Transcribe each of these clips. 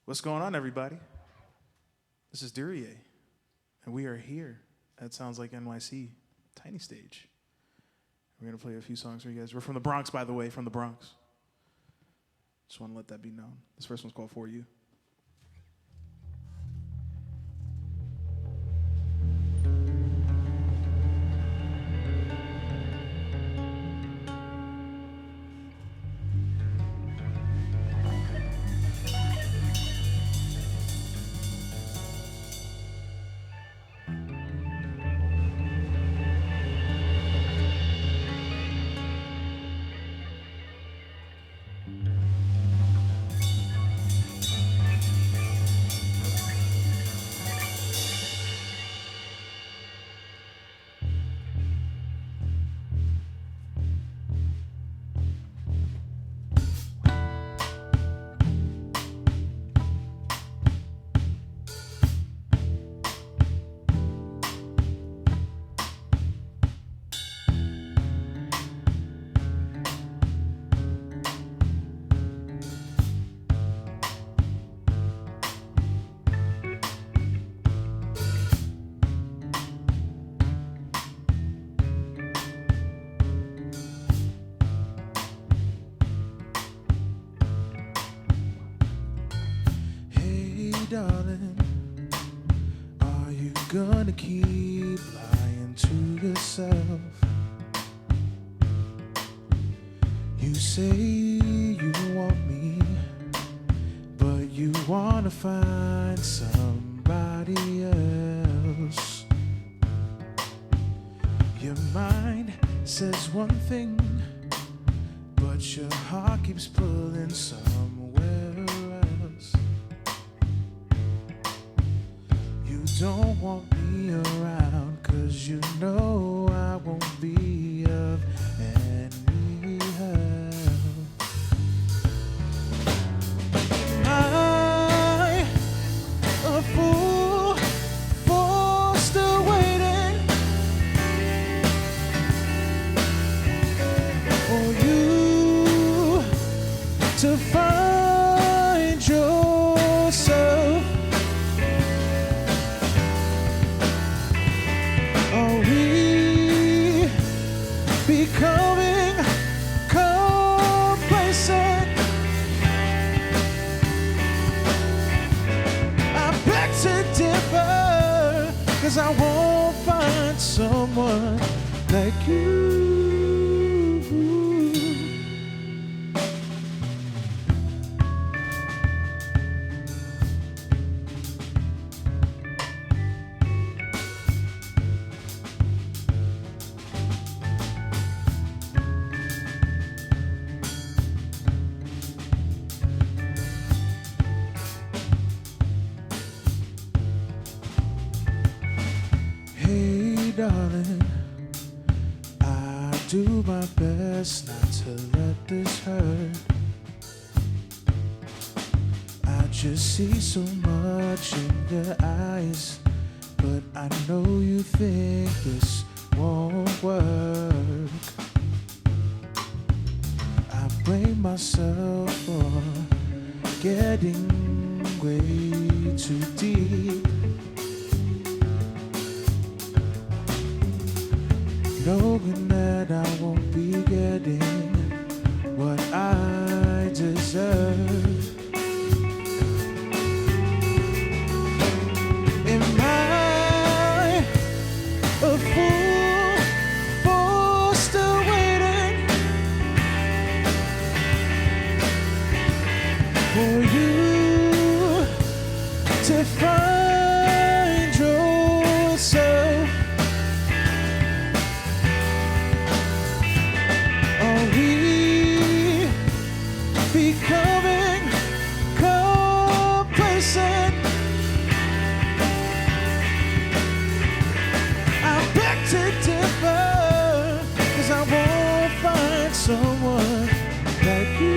What's going on, everybody? This is Durieux, and we are here at Sounds Like NYC, TinyStage. We're going to play a few songs for you guys. We're from the Bronx, by the way, from the Bronx. Just want to let that be known. This first one's called For You. Darling, are you gonna keep lying to yourself? You say you want me, but you wanna find somebody else. Your mind says one thing, but your heart keeps pulling somewhere else. Don't want me around, 'cause you know I won't be of any help. Am I a fool for still waiting for you to find yourself? Are we becoming complacent? I beg to differ, 'cause I won't find someone like you. Hey darling, I do my best not to let this hurt. I just see so much in your eyes, but I know you think this won't work. I blame myself for getting way too deep, knowing that I won't be getting what I deserve. Am I a fool for still waiting for you to find yourself? Becoming complacent. I beg to differ, 'cause I won't find someone like you.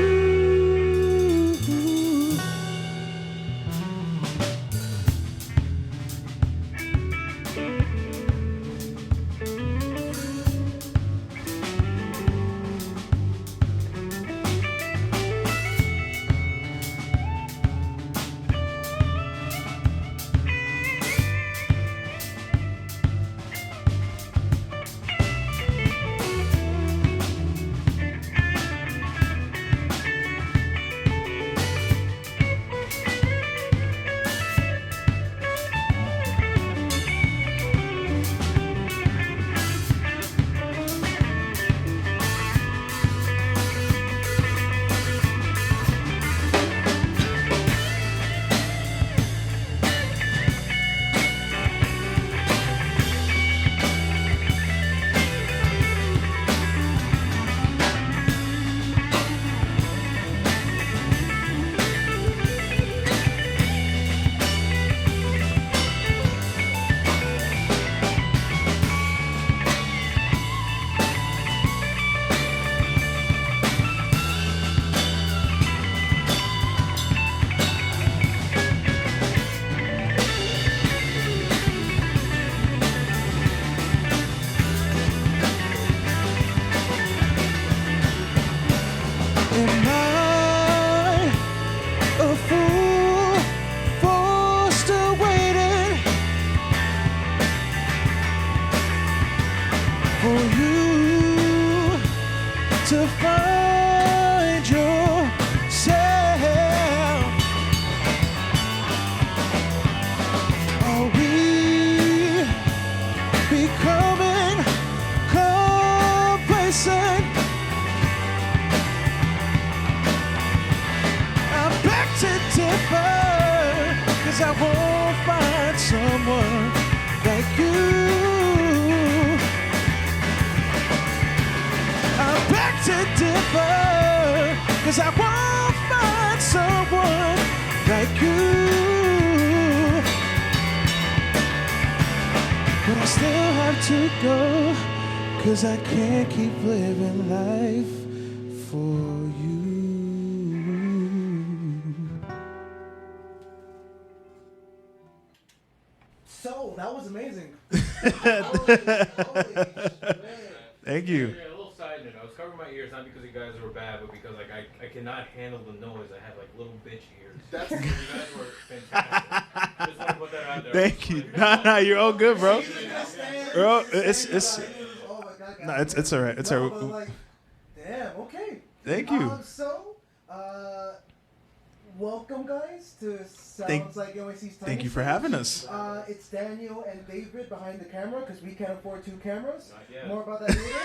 to differ, 'cause I won't find someone like you. I beg to differ, 'cause I won't find someone like you. But I still have to go, 'cause I can't keep living life for you. So, that was amazing. Thank you. Yeah, a little side note. I was covering my ears not because you guys were bad, but because like I cannot handle the noise. I have like little bitch ears. That's You guys were fantastic. Just want to put that out there. Thank you. Nah, you're all good, bro. Bro, it's Oh my God, no, it's all right. It's all but right. like, damn, okay. Thank you. Welcome guys to Sounds Thank- Like NYC's Thank you for having us. It's Daniel and David behind the camera because we can't afford 2 cameras. Not yet. More about that later.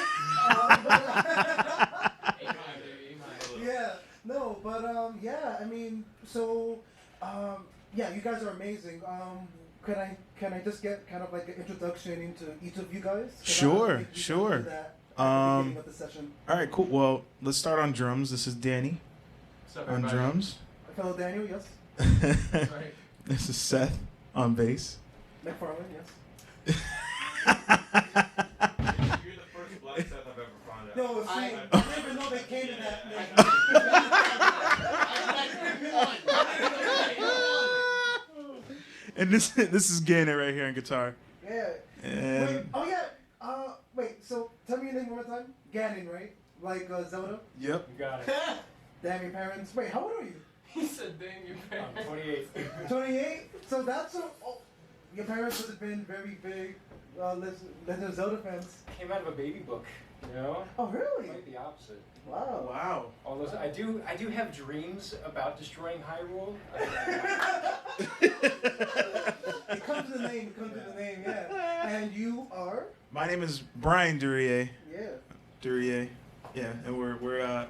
Yeah, no, but yeah, I mean, so yeah, you guys are amazing. Can I just get kind of like an introduction into each of you guys? 'Cause I don't Sure, think we sure. can do that at the beginning of the session. All right, cool. Well, let's start on drums. This is Danny What's up, on everybody? drums. Fellow Daniel, yes. Right. This is Seth on bass. McFarlane, yes. You're the first black Seth I've ever found out. No, see, I didn't even know they came in that. And this is Gannon right here on guitar. Yeah. And Wait, oh yeah. Wait. So tell me your name one more time. Ganon, right? Like Zelda. yep. You got it. Damn your parents. Wait, how old are you? He said, "Dang your parents." I'm 28. 28. So that's your parents would have been very big Legend of Zelda fans. Came out of a baby book, you know? Oh really? Quite the opposite. Wow. Wow. All those, I do have dreams about destroying Hyrule. It comes in the name. It comes in the name. Yeah. And you are? My name is Brian Durieux. Yeah. Durieux. Yeah, and we're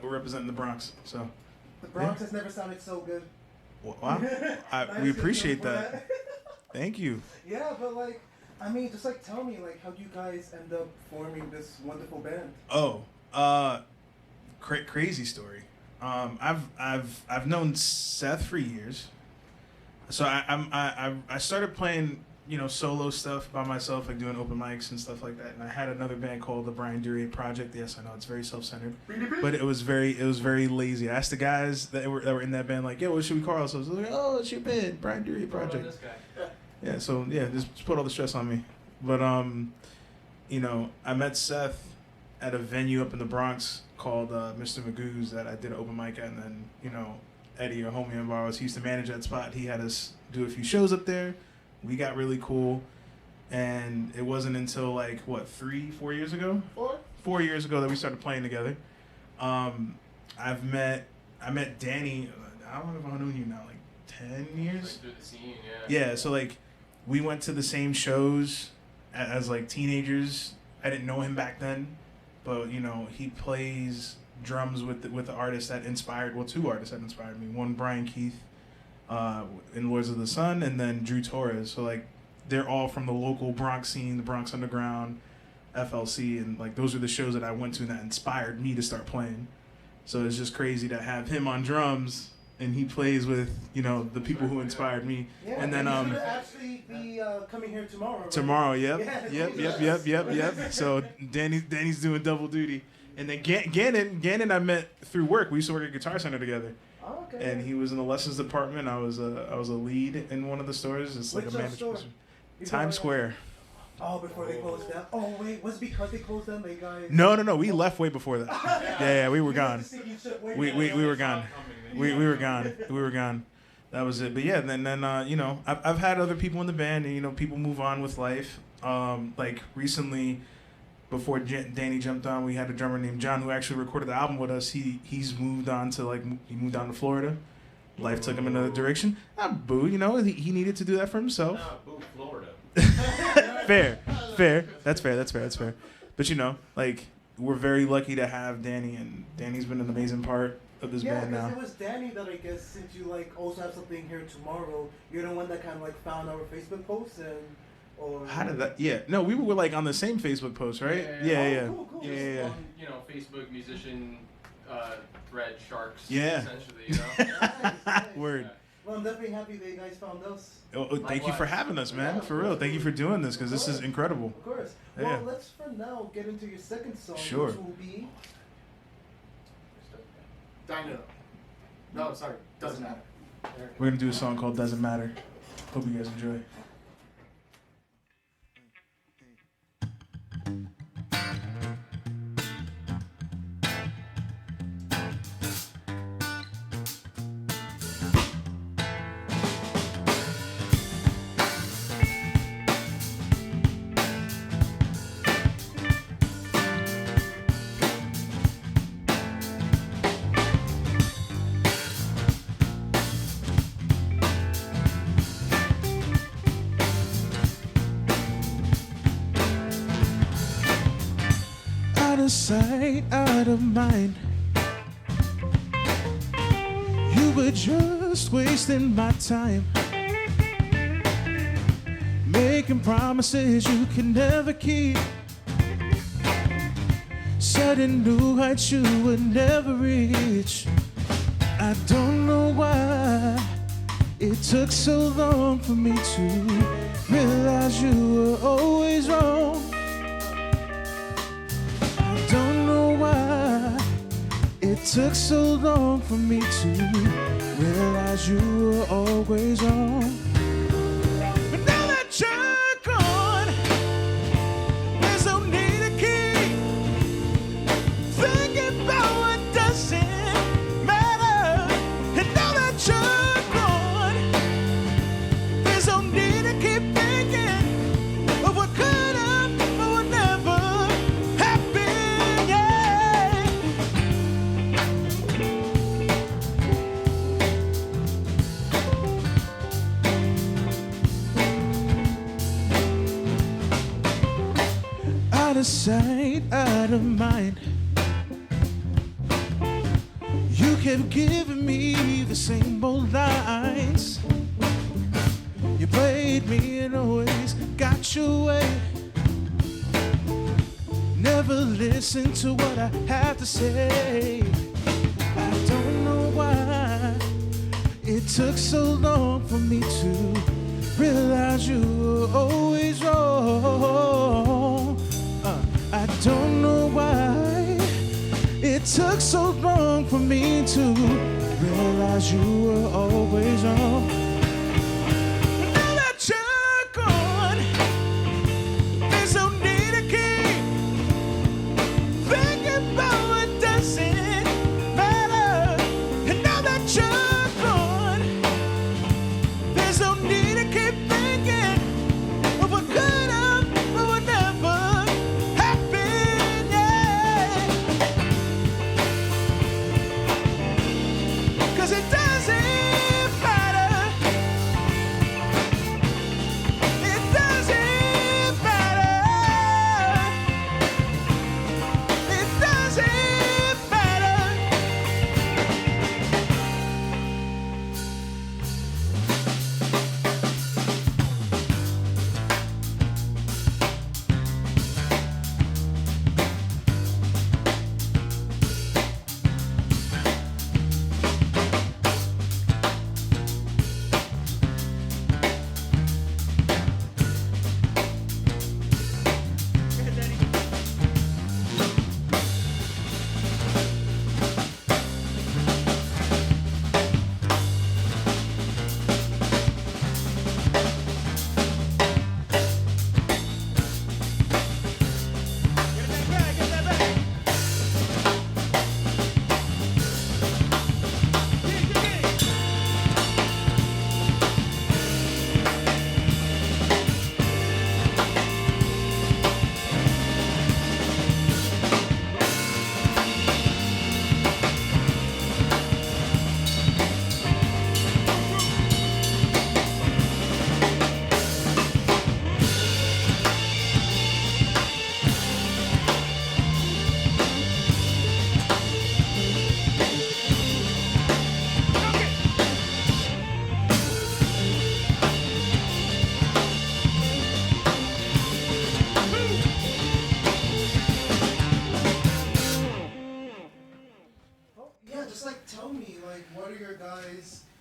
representing the Bronx. So. The Bronx has never sounded so good. Wow. We appreciate that. Thank you. Yeah, but like, I mean, just like tell me, like, how do you guys end up forming this wonderful band? Oh, crazy story. I've known Seth for years, so I started playing, you know, solo stuff by myself, like doing open mics and stuff like that. And I had another band called the Brian Durieux Project. Yes, I know it's very self-centered, but it was very lazy. I asked the guys that were in that band, like, yeah, what should we call ourselves? I was like, oh, it's your band, Brian Durieux Project. This guy. Yeah, so yeah, just put all the stress on me. But you know, I met Seth at a venue up in the Bronx called Mr. Magoo's that I did an open mic at, and then, you know, Eddie, a homie of ours, he used to manage that spot. He had us do a few shows up there. We got really cool, and it wasn't until like what 3-4 years ago? 4 years ago that we started playing together. I met Danny. I don't know if I've known you now, like 10 years. Like through the scene, yeah. Yeah, so like we went to the same shows as like teenagers. I didn't know him back then, but you know, he plays drums with the artist that inspired, well, 2 artists that inspired me. One, Brian Keith, in Lords of the Sun, and then Drew Torres. So like they're all from the local Bronx scene, the Bronx Underground, FLC, and like those are the shows that I went to that inspired me to start playing. So it's just crazy to have him on drums, and he plays with, you know, the people who inspired me. Yeah, And then he's gonna actually be coming here tomorrow. Right? tomorrow, yep, Yeah, yep. So Danny's doing double duty, and then Gannon I met through work. We used to work at Guitar Center together, Oh, okay. and he was in the lessons department. I was a lead in one of the stores. It's like Which a manager store? position. Before Times they- Square. Oh, before they closed down. Oh wait, was it because they closed down? They guys. No, we left way before that. Yeah, we were gone. We were gone. We were gone. That was it. But yeah, then you know, I've had other people in the band, and you know, people move on with life. Like recently, before Danny jumped on, we had a drummer named John who actually recorded the album with us. He's moved on to he moved on to Florida. Life took him another direction. Not boo, you know, he needed to do that for himself. No, boo, Florida. Fair. That's fair. But you know, like, we're very lucky to have Danny, and Danny's been an amazing part of this Yeah, band because now. it was Danny that I guess, since you like also have something here tomorrow, you're the one that kind of like found our Facebook post and or. How did that? Yeah, no, we were like on the same Facebook post, right? Yeah. Cool, cool. Yeah. On, you know, Facebook musician thread sharks. Yeah. Essentially, you know. Nice. Word. Well, I'm definitely happy that you guys found us. Thank you for having us, man. For real. Thank you for doing this because this is incredible. Of course. Yeah. Well, let's for now get into your second song, Sure. which will be. Dino. No, sorry. Doesn't matter. We're gonna do a song called "Doesn't Matter." Hope you guys enjoy. Out of sight, out of mind. You were just wasting my time, making promises you can never keep, setting new heights you would never reach. I don't know why it took so long for me to realize you were always wrong. Don't know why it took so long for me to realize you were always wrong. But now that you're gone, there's no need to keep thinking about what doesn't matter. And now that you're gone, there's no need to keep thinking of what could have or would never happen. Out of sight, out of mind. You kept giving me the same old lines. You played me and always got your way. Never listened to what I have to say. I don't know why it took so long for me to realize you were always wrong. I don't know why it took so long for me to realize you were always wrong. Now that you're gone, there's no need to keep thinking about what doesn't matter. And now that you're gone, there's no need to keep thinking of what could have or would never happen. Yeah. 'Cause it doesn't matter.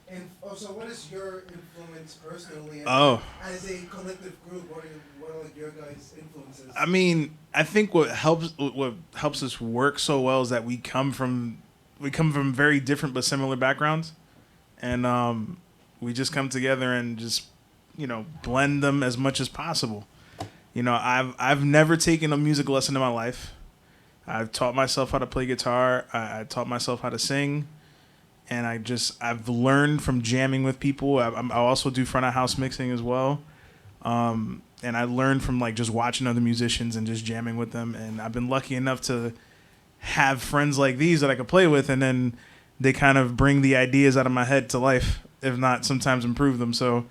And also, what is your influence personally? And Oh. as a collective group, what are like your guys' influences? I mean, I think what helps us work so well is that we come from very different but similar backgrounds, and we just come together and just blend them as much as possible. I've never taken a music lesson in my life. I've taught myself how to play guitar. I taught myself how to sing, and I've learned from jamming with people. I also do front of house mixing as well. And I learned from like just watching other musicians and just jamming with them. And I've been lucky enough to have friends like these that I could play with, and then they kind of bring the ideas out of my head to life, if not sometimes improve them. So,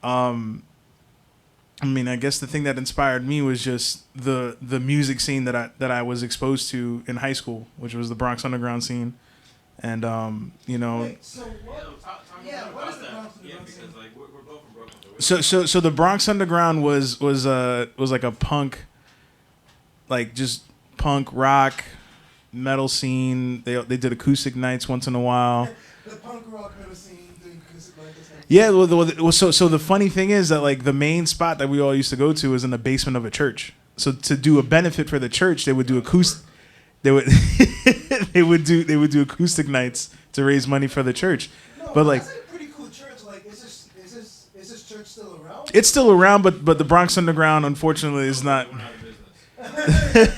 I mean, I guess the thing that inspired me was just the music scene that I was exposed to in high school, which was the Bronx underground scene. And Wait, so what? Yeah, what is the Bronx Yeah, underground because scene? like we're both from Brooklyn. So the Bronx Underground was like a punk, like just punk rock metal scene. They did acoustic nights once in a while. The punk rock metal scene doing acoustic like this. Yeah, well, so the funny thing is that like the main spot that we all used to go to was in the basement of a church. So to do a benefit for the church, they would do acoustic. They would they would do acoustic nights to raise money for the church. No, But like that's a pretty cool church. Like, is this church still around? it's still around, but the Bronx Underground unfortunately is not. We're out of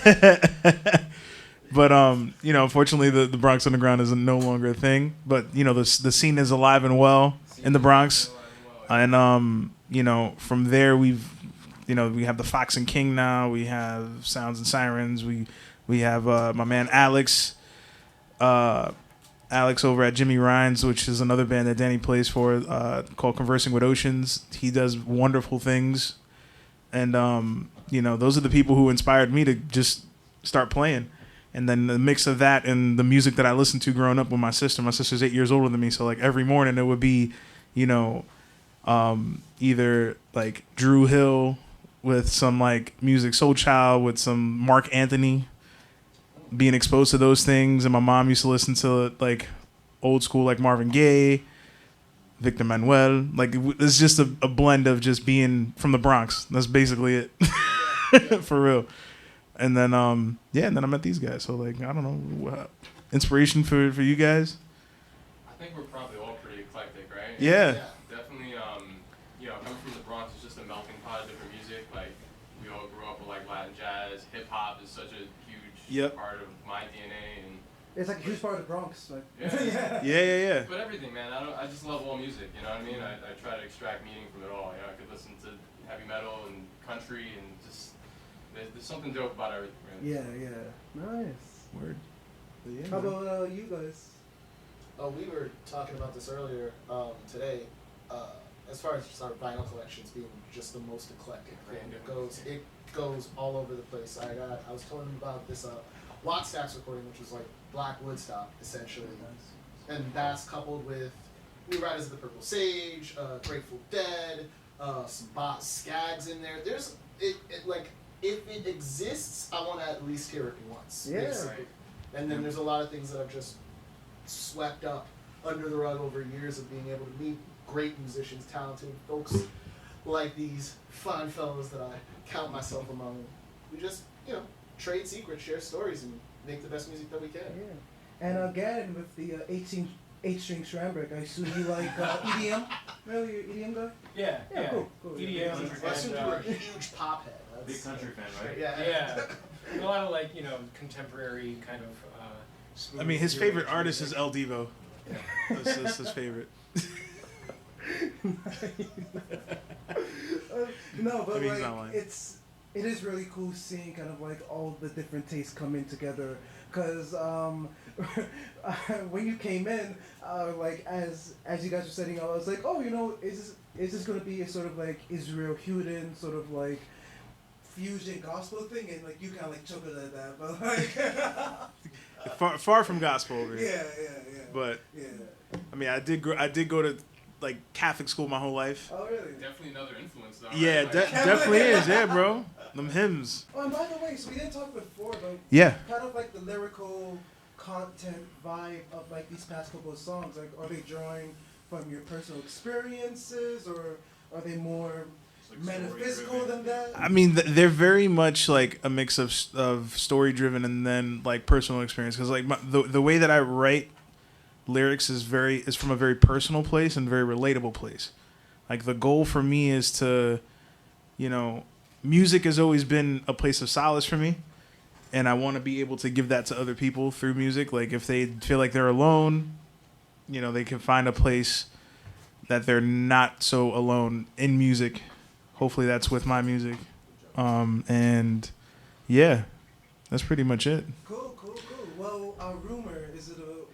business. But unfortunately, the Bronx Underground is no longer a thing. But the scene is alive and well in the Bronx, and from there we have the Fox and King now. We have Sounds and Sirens. We have my man Alex over at Jimmy Ryan's, which is another band that Danny plays for, called Conversing with Oceans. He does wonderful things, and those are the people who inspired me to just start playing. And then the mix of that and the music that I listened to growing up with my sister. My sister's 8 years older than me, so like every morning it would be, either like Drew Hill with some like music, Soul Child with some Mark Anthony, being exposed to those things. And my mom used to listen to like old school like Marvin Gaye, Victor Manuel. Like it's just a blend of just being from the Bronx. That's basically it. For real. And then and then I met these guys. So like I don't know, inspiration for you guys. I think we're probably all pretty eclectic, right? Yeah. Definitely, coming from the Bronx is just a melting pot of different music. Like, we all grew up with, like, Latin jazz. Hip-hop is such a huge part of my DNA. And It's like a huge part of the Bronx. Like, yeah. Yeah. But everything, man. I just love all music, you know what I mean? I try to extract meaning from it all. I could listen to heavy metal and country and just... There's something dope about everything, really. Yeah. Nice. Word. Yeah, How about you guys? We were talking about this earlier today. As far as just our vinyl collections being just the most eclectic, right? It goes all over the place. I was telling them about this Wattstax recording, which was like Black Woodstock essentially, and that's coupled with New Riders of the Purple Sage, Grateful Dead, some Skags in there. There's like if it exists, I want to at least hear it once. Yeah. Basically. And then there's a lot of things that I've just swept up under the rug over years of being able to meet great musicians, talented folks like these fine fellows that I count myself among. We just, trade secrets, share stories, and make the best music that we can. Yeah. And again, with the 8-string Schramberg, I assume you like EDM? Really, you're EDM guy? Yeah. Cool. EDM. I assume you were a huge pop head. Big country fan, right? Yeah. A lot of like, contemporary kind of smooth. I mean, his new favorite age artist music. is El Divo. That's his favorite. No, but I mean, he's not like lying. it is really cool seeing kind of like all the different tastes coming together. Cause when you came in, like as you guys were setting up, I was like, oh, is this gonna be a sort of like Israel Huden sort of like fusion gospel thing? And like you kind of like chuckled at that, but like far from gospel over here. yeah. But Yeah. I mean, I did go to like Catholic school my whole life. Oh really? Definitely another influence, though. Yeah, right? Like, definitely is. Yeah, bro. Them hymns. Oh, and by the way, so we didn't talk before, but Yeah. kind of like the lyrical content vibe of like these past couple of songs. Like, are they drawing from your personal experiences, or are they more Like metaphysical than that? I mean, they're very much like a mix of story driven and then like personal experience. Because like the way that I write lyrics is from a very personal place and very relatable place. Like the goal for me is to, music has always been a place of solace for me, and I want to be able to give that to other people through music. Like if they feel like they're alone, they can find a place that they're not so alone in music. Hopefully that's with my music. And yeah, that's pretty much it. Cool. Well, Rumor,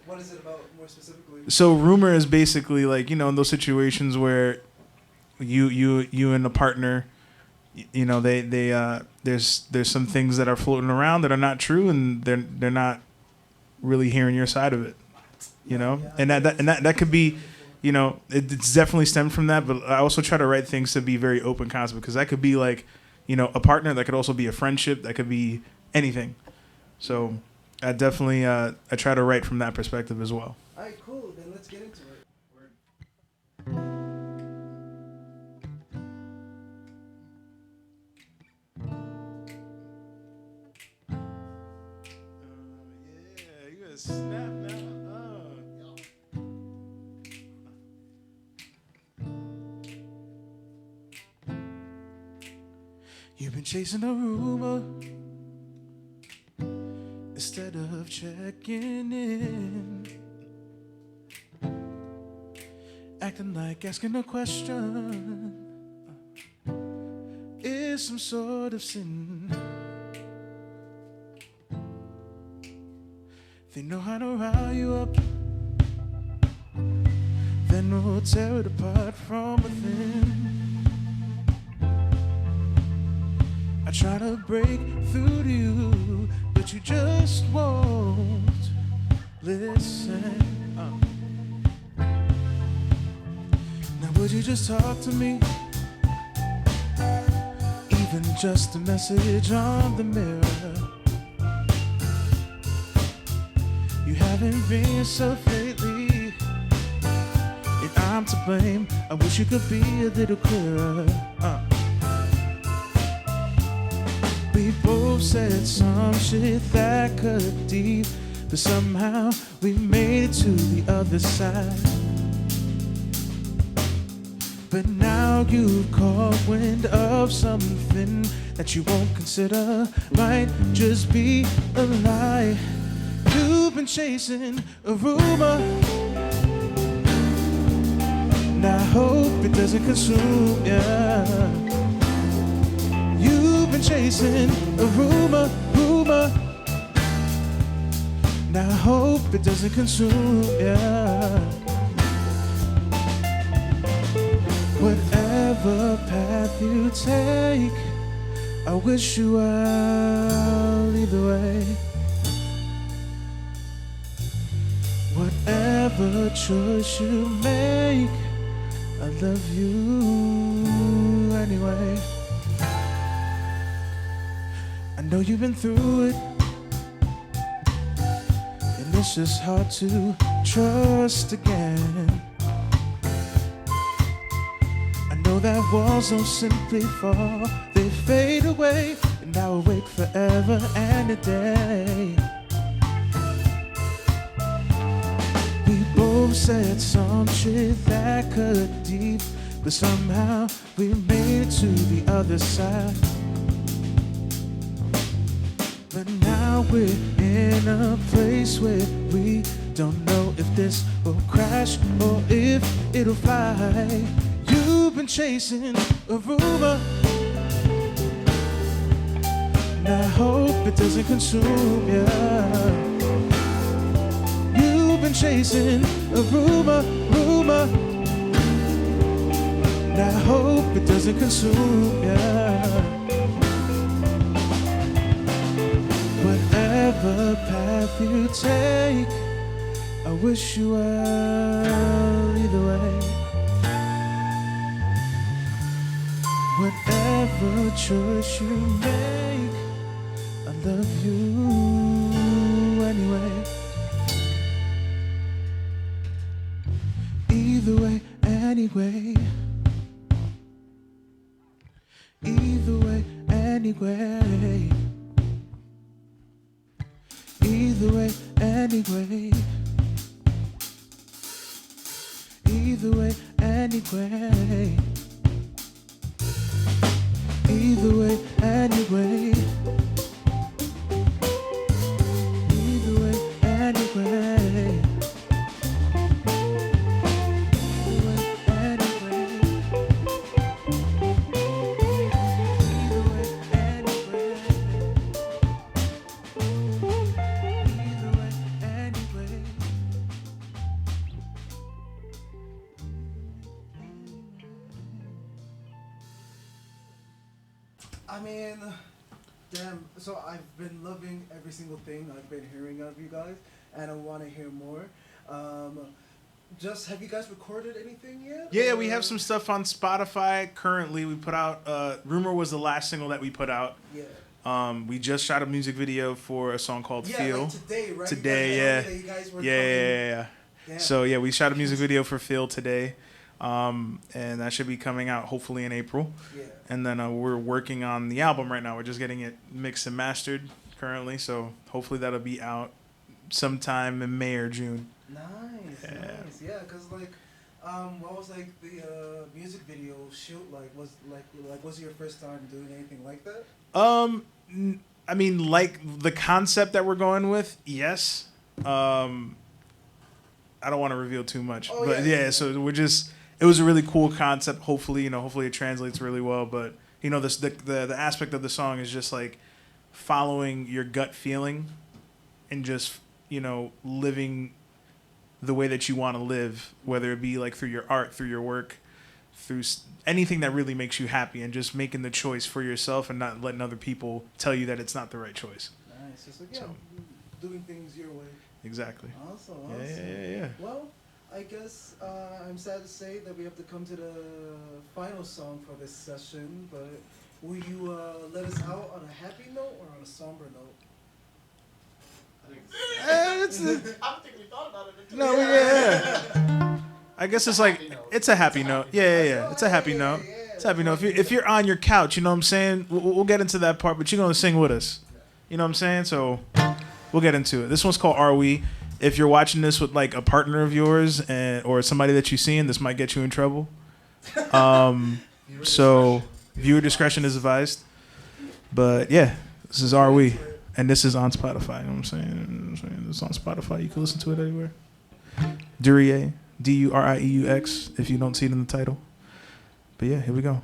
what is it about more specifically? So Rumor is basically like, in those situations where you and a partner, there's some things that are floating around that are not true, and they're not really hearing your side of it, and that could be, it's definitely stemmed from that. But I also try to write things to be very open concept, because that could be like, a partner, that could also be a friendship, that could be anything. So I definitely I try to write from that perspective as well. All right, cool. Then let's get into it. Yeah, you gotta snap now. You've been chasing a rumor instead of checking in, acting like asking a question is some sort of sin. They know how to rile you up, then we'll tear it apart from within. I try to break through to you, but you just won't listen. Now would you just talk to me? Even just a message on the mirror. You haven't been yourself lately, and I'm to blame. I wish you could be a little clearer. We both said some shit that cut deep, but somehow we made it to the other side. But now you've caught wind of something that you won't consider might just be a lie. You've been chasing a rumor, and I hope it doesn't consume you. You've been chasing a rumor, and I hope it doesn't consume you. Whatever path you take, I wish you well either way. Whatever choice you make, I love you anyway. I know you've been through it, and it's just hard to trust again. I know that walls don't simply fall, they fade away, and I will wait forever and a day. We both said some shit that cut deep, but somehow we made it to the other side. But now we're in a place where we don't know if this will crash or if it'll fly. You've been chasing a rumor, and I hope it doesn't consume you. You've been chasing a rumor, and I hope it doesn't consume you. Whatever path you take, I wish you well either way. Whatever choice you make, I love you anyway. Either way. anyway. Either way, anyway. Either way, anyway. Either way, anyway. Either way, anyway. Either way, anyway. Either way, anyway. Either way, anyway. Either way, anyway. I mean, damn. So I've been loving every single thing I've been hearing of you guys, and I want to hear more. Just have you guys recorded anything yet? Yeah, or? we have some stuff on Spotify currently. We put out Rumor was the last single that we put out. Yeah. We just shot a music video for a song called Feel. Like today, right? Today, you guys were yeah. Damn. So yeah, we shot a music video for Feel today. And that should be coming out hopefully in April. Yeah. And then we're working on the album right now. We're just getting it mixed and mastered currently. So hopefully that'll be out sometime in May or June. Nice. Yeah, because like, what was like the music video shoot like? Was it your first time doing anything like that? I mean, like the concept that we're going with, yes. I don't want to reveal too much, but yeah. So we're just. It was a really cool concept. Hopefully it translates really well. But the aspect of the song is just like following your gut feeling, and just living the way that you want to live, whether it be like through your art, through your work, through anything that really makes you happy, and just making the choice for yourself and not letting other people tell you that it's not the right choice. Nice. Just like doing things your way. Exactly. Awesome. Yeah. Well, I guess I'm sad to say that we have to come to the final song for this session, but will you let us out on a happy note or on a somber note? I don't think we thought about it. No, yeah. I guess it's like it's a happy note. Yeah. It's a happy note. It's a happy note. If you're on your couch, you know what I'm saying. We'll get into that part, but you're gonna sing with us. You know what I'm saying. So we'll get into it. This one's called "Are We." If you're watching this with like a partner of yours or somebody that you've seen, this might get you in trouble. So viewer discretion is advised. But yeah, this is "Are We," and this is on Spotify. You know what I'm saying? It's on Spotify. You can listen to it anywhere. Durieux, Durieux, if you don't see it in the title. But yeah, here we go.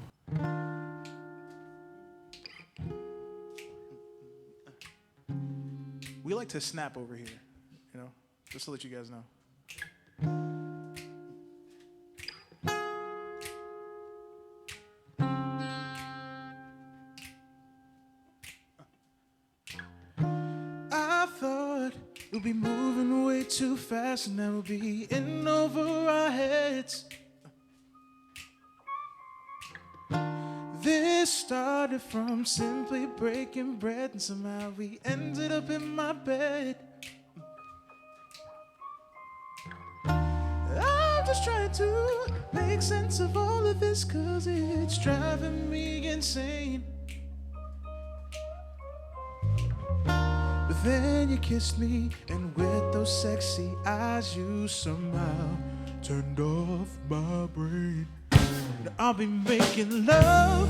We like to snap over here, just to let you guys know. I thought we'd be moving way too fast and then we'll be in over our heads. This started from simply breaking bread and somehow we ended up in my bed. I'm just trying to make sense of all of this 'cause it's driving me insane. But then you kissed me and with those sexy eyes you somehow turned off my brain. Now I'll be making love.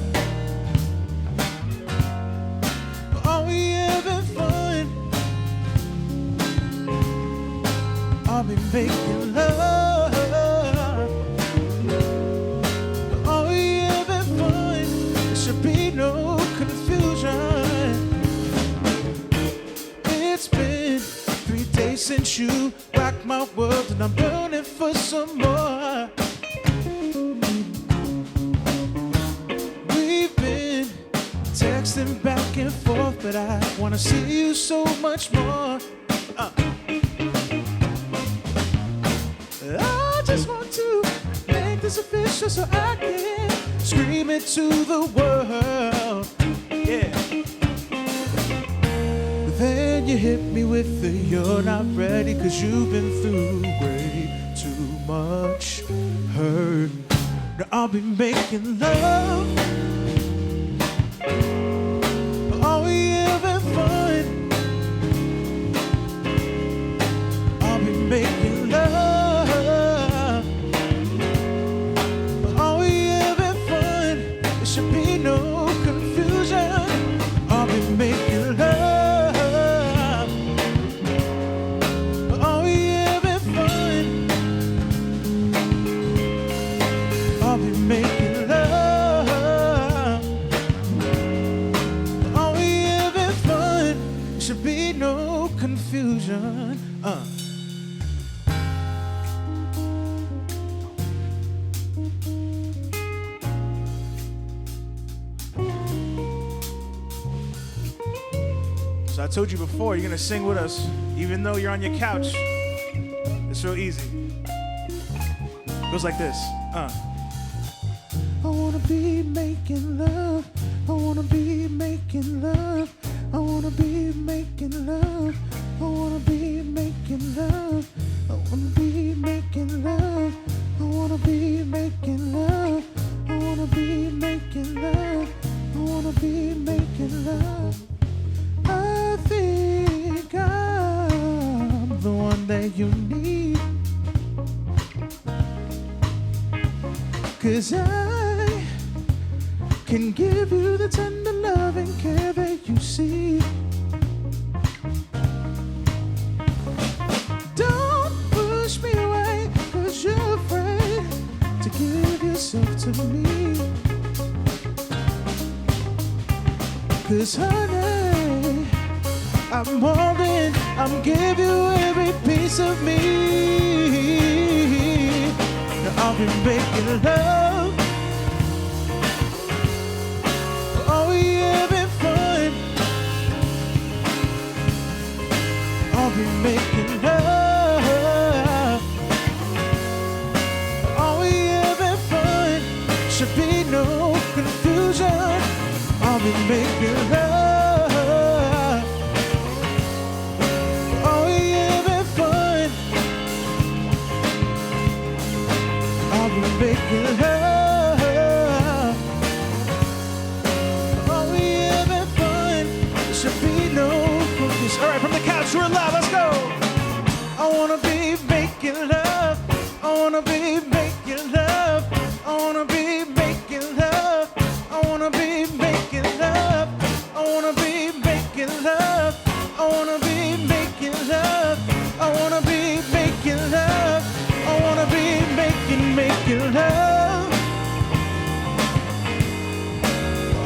Are we having fun? I'll be making love. Are we having fun? There should be no confusion. It's been 3 days since you rocked my world and I'm burning for some more. We've been texting back and forth, but I wanna see you so much more. I just want to make this official so I can scream it to the world. Yeah. But then you hit me with the "you're not ready 'cause you've been through way too much hurt." heard. Now I'll be making love. Are we having fun? I'll be making love. Are we having fun? There should be no confusion. I'll be making love. Are we having fun? I'll be making love. Are we having fun? There should be no confusion. So I told you before, you're gonna sing with us, even though you're on your couch. It's real easy. Goes like this. I wanna be making love. I wanna be making love. I wanna be making love. I wanna be making love. I wanna be making love. I wanna be making love. I wanna be making love. I wanna be making love. I think I'm the one that you need. 'Cause I can give you the tender love and care that you see. Don't push me away 'cause you're afraid to give yourself to me. 'Cause honey, I'm all in, I'm giving you every piece of me. Now I'll be making love. Are we having fun? I'll be making love. Are we having fun? Should be no confusion. I'll be making love. Are we having fun? I'll be making love. Are we having fun? There should be no confusion. All right, from the couch, we're loud. Let's go. I wanna be making love. I wanna be making love. I wanna be making love. I wanna be making love. I wanna be making love. I wanna be making love. I wanna be making love. I wanna be making love.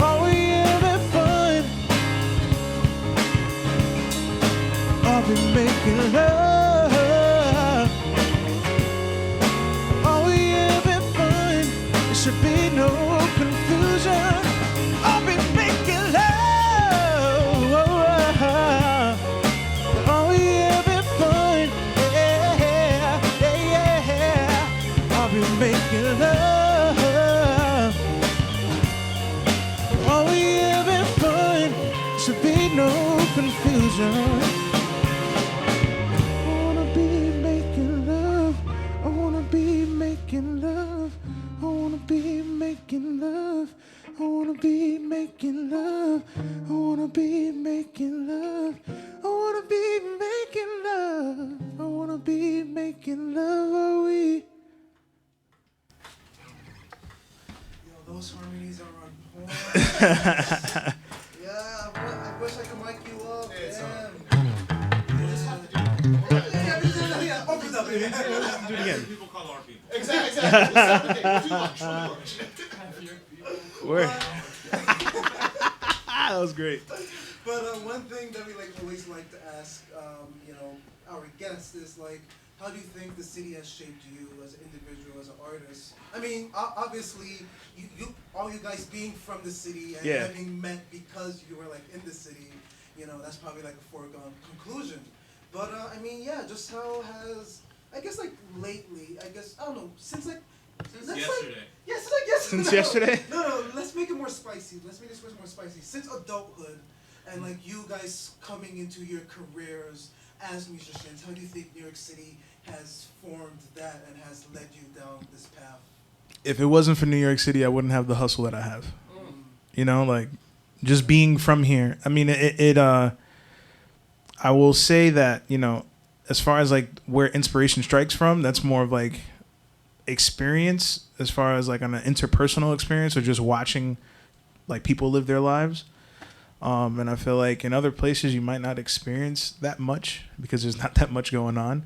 Are we having fun? I'll be making love. Are we having fun? There should be no confusion. I'll be making love. Are we having fun? Yeah, yeah, yeah. I'll be making love. Are we having fun? There should be no confusion. I wanna be making love. I wanna be making love. I wanna be making love. I wanna be making love. I wanna be making love. I wanna be making love. I wanna be making love. Are we? Yo, those harmonies are on point. Yeah, I wish I could mic you up. Damn. You just have to do Yeah, open up, baby. Do it again. People call our people. Exactly. Too much. Where? That was great. But one thing that we always like to ask, our guests is how do you think the city has shaped you as an individual, as an artist? I mean, obviously, you all you guys being from the city and having met because you were in the city, that's probably a foregone conclusion. But I mean, yeah, just how has lately, I don't know, since yesterday. Yesterday. Since yesterday? No, let's make it more spicy. Let's make this question more spicy. Since adulthood and you guys coming into your careers as musicians, how do you think New York City has formed that and has led you down this path? If it wasn't for New York City, I wouldn't have the hustle that I have. You know, like just being from here. I mean, I will say that, you know, as far as like where inspiration strikes from, that's more of like experience as far as like on an interpersonal experience or just watching like people live their lives. And I feel like in other places you might not experience that much because there's not that much going on.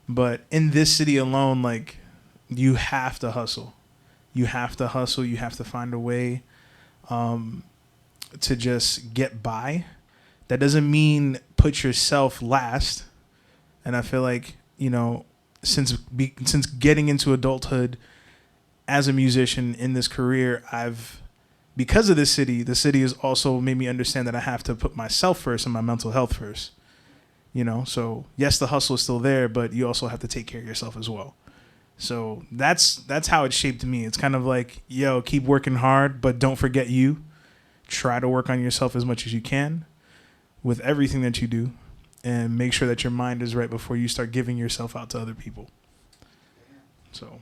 But in this city alone, like you have to hustle. You have to hustle. You have to find a way to just get by. That doesn't mean put yourself last. And I feel like, you know, since getting into adulthood as a musician in this career, because of this city, the city has also made me understand that I have to put myself first and my mental health first. You know, so yes, the hustle is still there, but you also have to take care of yourself as well. So that's how it shaped me. It's kind of like, yo, keep working hard, but don't forget you. Try to work on yourself as much as you can with everything that you do, and make sure that your mind is right before you start giving yourself out to other people. So.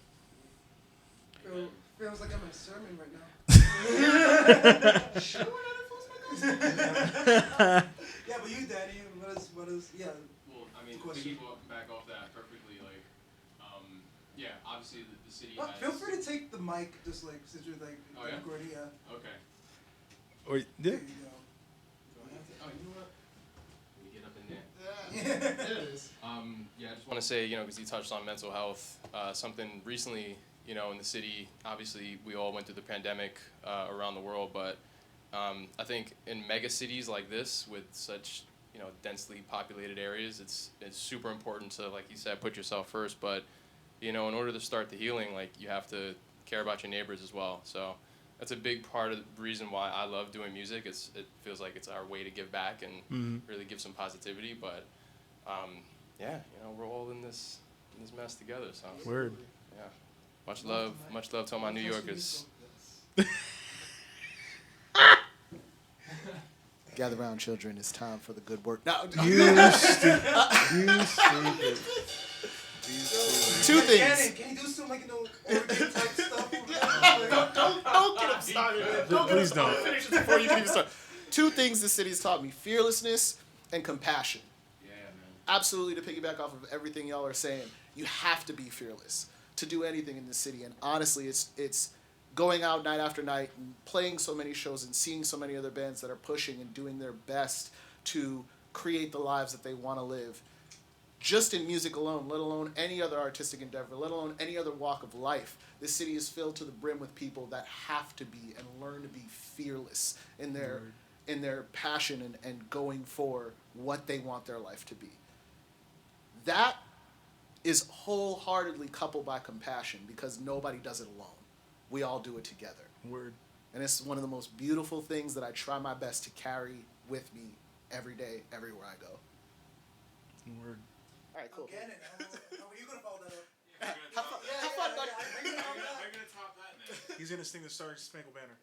Feels like I'm in a sermon right now. Yeah, but you, Danny, what is, yeah. Well, I mean, back off that perfectly, like, yeah, obviously the city has... Feel free to take the mic, just like, since you're like, Gordy, Okay. Or, yeah. There you go. Oh, you know what? Let me get up in there. Yeah, there it is. Yeah, I just want to say, you know, because you touched on mental health, something recently, you know, in the city, obviously we all went through the pandemic around the world, but I think in mega cities like this with such, you know, densely populated areas, it's super important to, like you said, put yourself first. But, you know, in order to start the healing, like you have to care about your neighbors as well. So that's a big part of the reason why I love doing music. It feels like it's our way to give back and really give some positivity. But yeah, you know, we're all in this mess together. So Word. Yeah, much love to all my New Yorkers. Gather round, children. It's time for the good work. No, You stupid. Two things. Shannon, can you do some like, you know, organ type stuff? Don't get him started. Please don't. Finish it before you can even start. Two things the city's taught me: fearlessness and compassion. Yeah, man. Absolutely, to piggyback off of everything y'all are saying, you have to be fearless to do anything in this city. And honestly, it's going out night after night and playing so many shows and seeing so many other bands that are pushing and doing their best to create the lives that they want to live. Just in music alone, let alone any other artistic endeavor, let alone any other walk of life, this city is filled to the brim with people that have to be and learn to be fearless in their passion and going for what they want their life to be. That is wholeheartedly coupled by compassion, because nobody does it alone. We all do it together. Word. And it's one of the most beautiful things that I try my best to carry with me every day, everywhere I go. Word. All right, cool. Again, how are you going to follow that up? Have fun, buddy. We're gonna top that, man. He's gonna sing the Star Spangled Banner.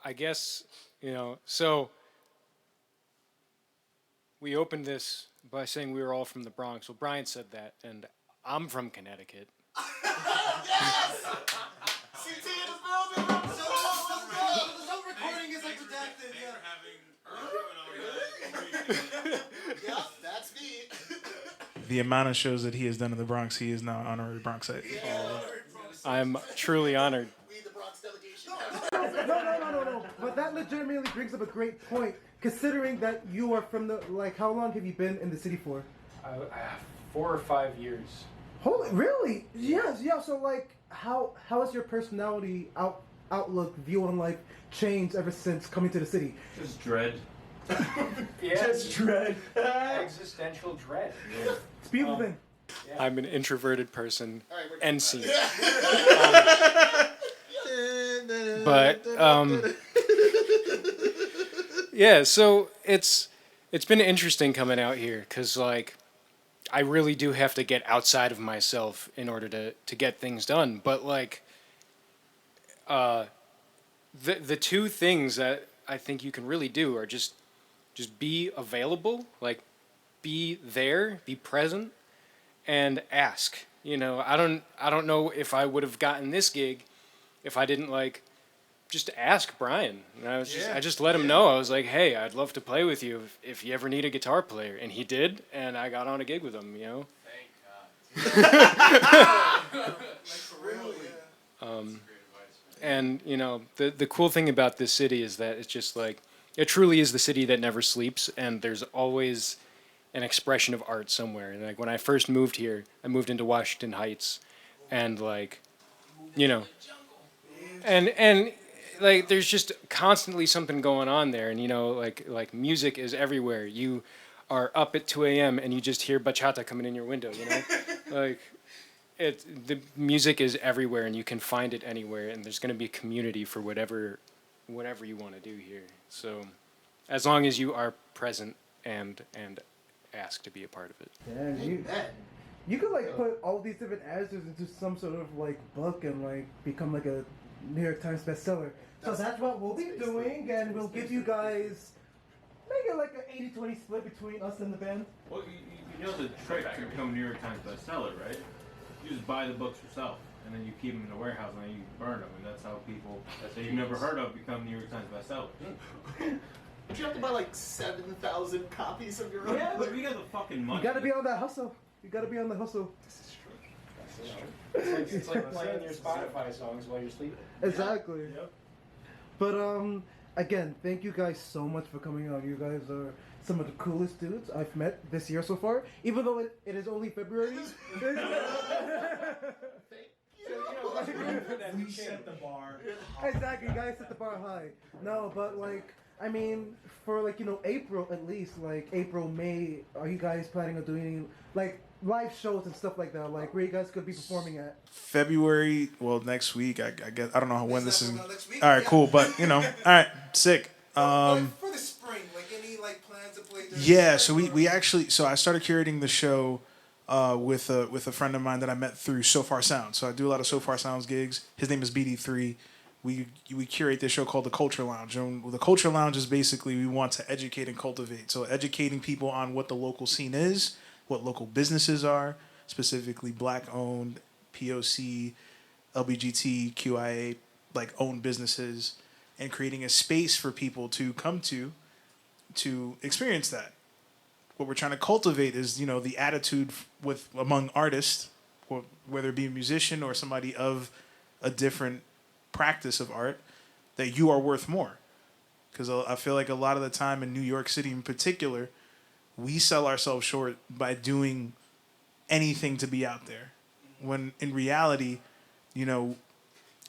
I guess, you know, so we opened this by saying we were all from the Bronx. Well, Brian said that, and I'm from Connecticut. Yes! CT in his building. The recording is redacted, Yep, that's me. The amount of shows that he has done in the Bronx, he is now honorary Bronxite. I'm truly honored. We, the Bronx delegation. No. But that legitimately brings up a great point, considering that you are from the, like, how long have you been in the city for? 4 or 5 years. Holy, really? Yes, yeah. So, like, how has your personality, outlook, view on life changed ever since coming to the city? Just dread. Yeah, Just dread. existential dread. It's a beautiful thing. Yeah. I'm an introverted person All right, and seen. But yeah, so it's been interesting coming out here, because like I really do have to get outside of myself in order to get things done. But like the two things that I think you can really do are just just be available, like be there, be present, and ask. You know, I don't know if I would have gotten this gig if I didn't like just ask Brian. And I just let him know. I was like, hey, I'd love to play with you if you ever need a guitar player. And he did, and I got on a gig with him, you know. Thank God. Like for real, And, you know, the cool thing about this city is that it's just like, it truly is the city that never sleeps, and there's always an expression of art somewhere. And like when I first moved here, I moved into Washington Heights, and like, you know, and like there's just constantly something going on there, and you know, like music is everywhere. You are up at 2 a.m. and you just hear bachata coming in your window, you know, like the music is everywhere, and you can find it anywhere, and there's going to be a community for whatever you want to do here. So as long as you are present and ask to be a part of it. Yeah, you could like put all these different answers into some sort of like book and like become like a New York Times bestseller. So that's what we'll be doing, and we'll give you guys maybe like an 80-20 split between us and the band. Well, you know the trick to become a New York Times bestseller, right? You just buy the books yourself, and then you keep them in a warehouse, and then you burn them, and that's how people that you've never heard of become New York Times bestsellers. But you have to buy like 7,000 copies of your own. Yeah, but we got the fucking money. You gotta be on that hustle. You gotta be on the hustle. This is true. It's like playing your Spotify songs while you're sleeping. Exactly. Yep. But again, thank you guys so much for coming on. You guys are some of the coolest dudes I've met this year so far. Even though it is only February. We set the bar. Exactly, you guys set the bar high. No, but like, I mean, for like, you know, April at least, like April, May, are you guys planning on doing any, like, live shows and stuff like that? Like, where you guys could be performing at? February, well, next week, I guess. I don't know when this is. Next week? All right, Yeah. cool. But, you know, all right, sick. Like, for the spring, like any like plans to play during Yeah, the so spring, we or- actually, so I started curating the show with a friend of mine that I met through So Far Sound. So I do a lot of So Far Sounds gigs. His name is BD3. We curate this show called the Culture Lounge. And the Culture Lounge is basically we want to educate and cultivate. So educating people on what the local scene is, what local businesses are, specifically black-owned, POC, LBGTQIA, like owned businesses, and creating a space for people to come to experience that. What we're trying to cultivate is, you know, the attitude among artists, whether it be a musician or somebody of a different practice of art, that you are worth more. Because I feel like a lot of the time in New York City in particular, we sell ourselves short by doing anything to be out there. When in reality, you know,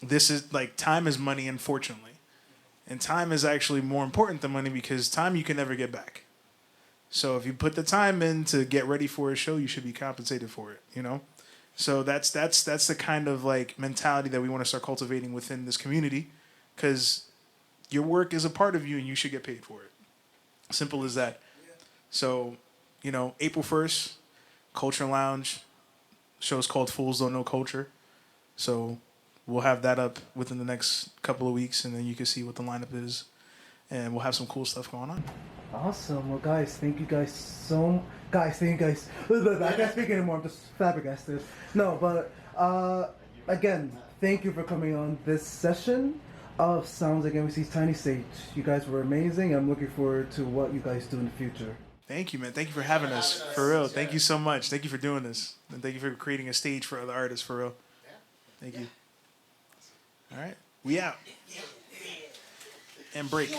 this is like time is money, unfortunately. And time is actually more important than money because time you can never get back. So if you put the time in to get ready for a show, you should be compensated for it, you know? So that's the kind of like mentality that we want to start cultivating within this community, because your work is a part of you and you should get paid for it. Simple as that. So, you know, April 1st, Culture Lounge, show's called Fools Don't Know Culture. So we'll have that up within the next couple of weeks, and then you can see what the lineup is, and we'll have some cool stuff going on. Awesome. Well, guys, thank you guys so. Guys, thank you guys. I can't speak anymore. I'm just flabbergasted. No, but again, thank you for coming on this session of Sounds Like NYC's TinyStage. You guys were amazing. I'm looking forward to what you guys do in the future. Thank you, man. Thank you for having us. For real. Thank you so much. Thank you for doing this. And thank you for creating a stage for other artists, for real. Thank you. All right. We out. And break.